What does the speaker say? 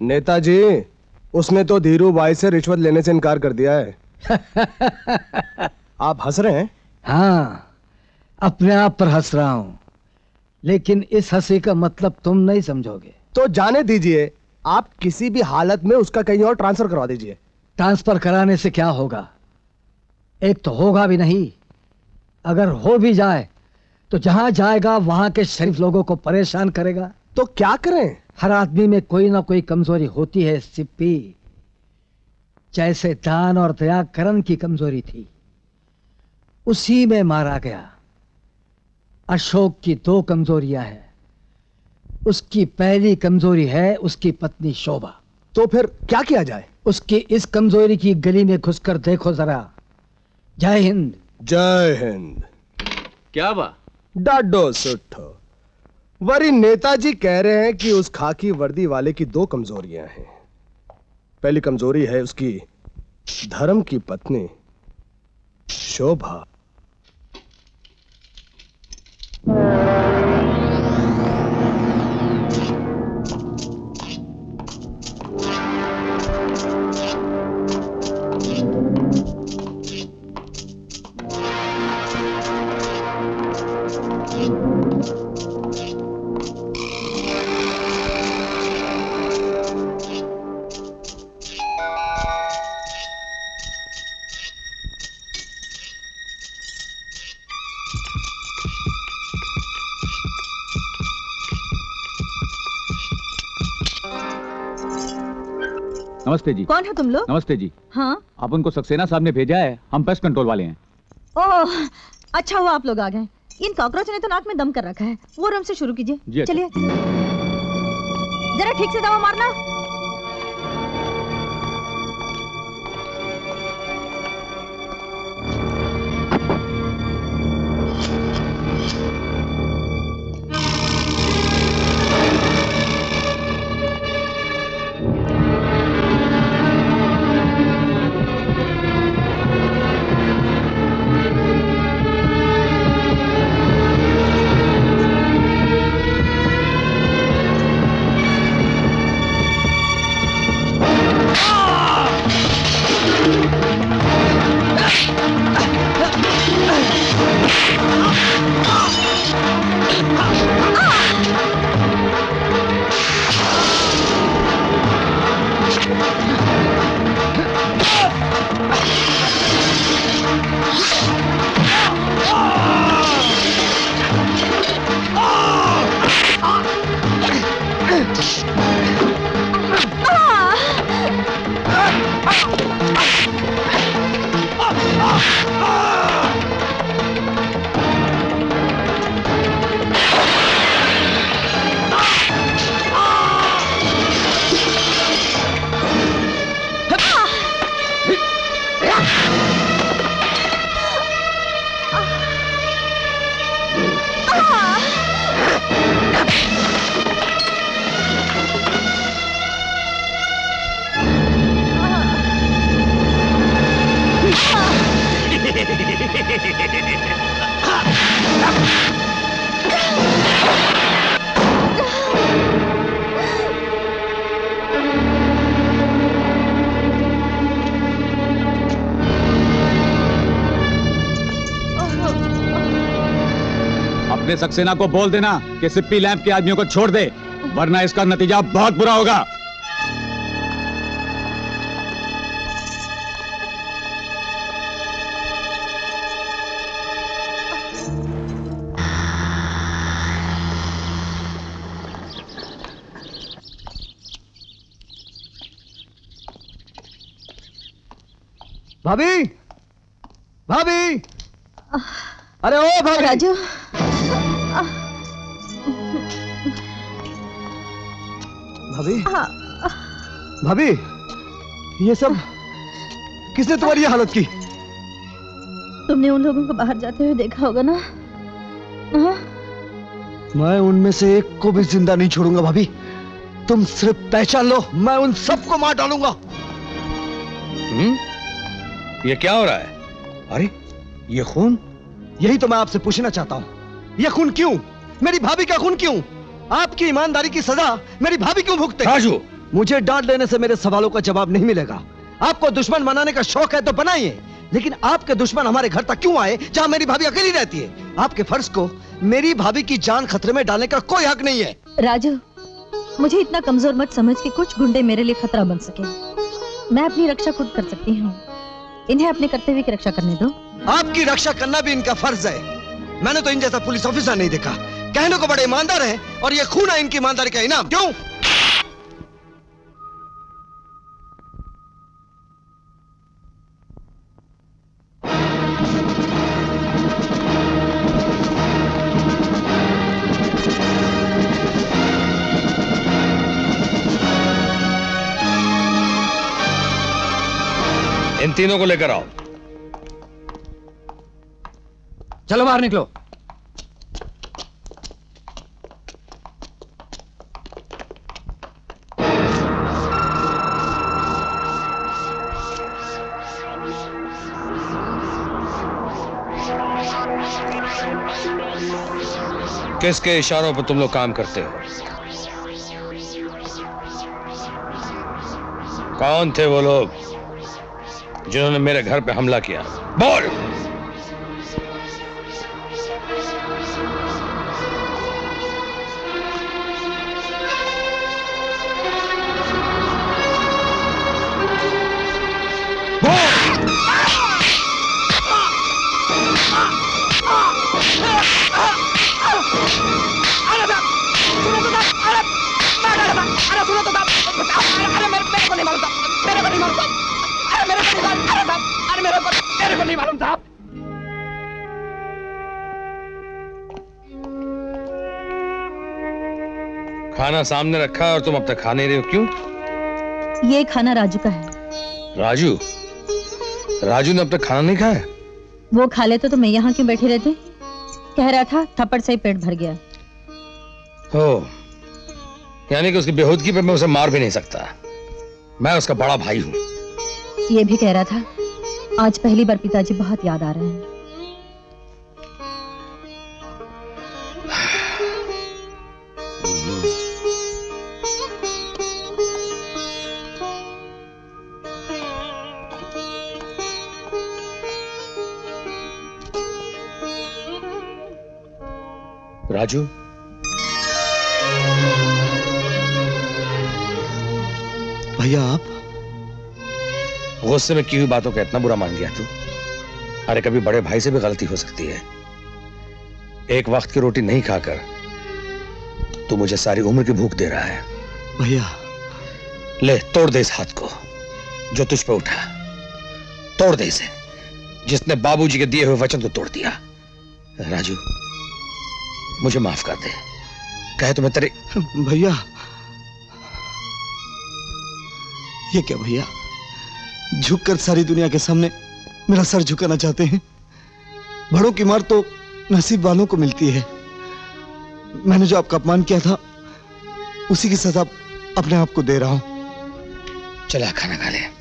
नेताजी, उसने तो धीरू भाई से रिश्वत लेने से इनकार कर दिया है। आप हंस रहे हैं? हाँ, अपने आप पर हंस रहा हूं, लेकिन इस हंसी का मतलब तुम नहीं समझोगे। तो जाने दीजिए, आप किसी भी हालत में उसका कहीं और ट्रांसफर करवा दीजिए। ट्रांसफर कराने से क्या होगा? एक तो होगा भी नहीं, अगर हो भी जाए तो जहां जाएगा वहां के शरीफ लोगों को परेशान करेगा। तो क्या करें? हर आदमी में कोई ना कोई कमजोरी होती है सिप्पी। जैसे दान और दया करण की कमजोरी थी, उसी में मारा गया। अशोक की दो कमजोरियां हैं। उसकी पहली कमजोरी है उसकी पत्नी शोभा। तो फिर क्या किया जाए? उसकी इस कमजोरी की गली में घुसकर देखो जरा। जय हिंद। जय हिंद। क्या बा? डाडो सुठो। वरी नेताजी कह रहे हैं कि उस खाकी वर्दी वाले की दो कमजोरियां हैं। पहली कमजोरी है उसकी धर्म की पत्नी शोभा। नमस्ते जी। कौन है तुम लोग? नमस्ते जी। हाँ, आप उनको सक्सेना साहब ने भेजा है, हम पेस्ट कंट्रोल वाले हैं। ओह, अच्छा हुआ आप लोग आ गए। इन कॉकरोच ने तो नाक में दम कर रखा है। वो रूम से शुरू कीजिए। चलिए, जरा ठीक से दवा मारना। अपने सक्सेना को बोल देना कि सिप्पी लैंप के आदमियों को छोड़ दे, वरना इसका नतीजा बहुत बुरा होगा। भाभी, भाभी, अरे ओ भाभी। राजू, भाभी, भाभी, ये सब किसने तुम्हारी ये हालत की? तुमने उन लोगों को बाहर जाते हुए देखा होगा ना? हाँ? मैं उनमें से एक को भी जिंदा नहीं छोड़ूंगा भाभी। तुम सिर्फ पहचान लो, मैं उन सबको मार डालूंगा। ये क्या हो रहा है? अरे ये खून? यही तो मैं आपसे पूछना चाहता हूँ, ये खून क्यों? मेरी भाभी का खून क्यों? आपकी ईमानदारी की सजा मेरी भाभी क्यों भुगते? राजू, मुझे डांट लेने से मेरे सवालों का जवाब नहीं मिलेगा। आपको दुश्मन बनाने का शौक है तो बनाइए, लेकिन आपके दुश्मन हमारे घर तक क्यों आए जहां मेरी भाभी अकेली रहती है? आपके फर्ज को मेरी भाभी की जान खतरे में डालने का कोई हक नहीं है। राजू, मुझे इतना कमजोर मत समझ कि कुछ गुंडे मेरे लिए खतरा बन सके। मैं अपनी रक्षा खुद कर सकती हूँ, इन्हें अपने कर्तव्य की रक्षा करने दो। आपकी रक्षा करना भी इनका फर्ज है। मैंने तो इन जैसा पुलिस ऑफिसर नहीं देखा। कहने को बड़े ईमानदार हैं और ये खून है इनकी ईमानदारी का इनाम। क्यों? इन तीनों को लेकर आओ। चलो बाहर निकलो। किसके इशारों पर तुम लोग काम करते हो? कौन थे वो लोग जिन्होंने मेरे घर पे हमला किया? बोल। खाना सामने रखा और तुम अब तक खा नहीं रहे हो, क्यों? ये खाना राजू का है। राजू? राजू ने अब तक खाना नहीं खाया? वो खा लेते तो मैं यहाँ क्यों बैठी रहती? कह रहा था थप्पड़ से ही पेट भर गया। हो, यानी कि उसकी बेहूदगी पे मैं उसे मार भी नहीं सकता। मैं उसका बड़ा भाई हूं। ये भी कह रहा था आज पहली बार पिताजी बहुत याद आ रहे हैं। राजू, भैया आप गुस्से में की हुई बातों का इतना बुरा मान गया तू? अरे कभी बड़े भाई से भी गलती हो सकती है। एक वक्त की रोटी नहीं खाकर तू मुझे सारी उम्र की भूख दे रहा है। भैया ले, तोड़ दे इस हाथ को जो तुझ पे उठा। तोड़ दे इसे, जिसने बाबूजी के दिए हुए वचन को तोड़ दिया। राजू, मुझे माफ कर दे। कहे तो मैं तेरे... भैया ये क्या भैया, झुककर सारी दुनिया के सामने मेरा सर झुकाना चाहते हैं? बड़ों की मार तो नसीब वालों को मिलती है। मैंने जो आपका अपमान किया था उसी की सजा अपने आप को दे रहा हूं। चला खाना खा ले।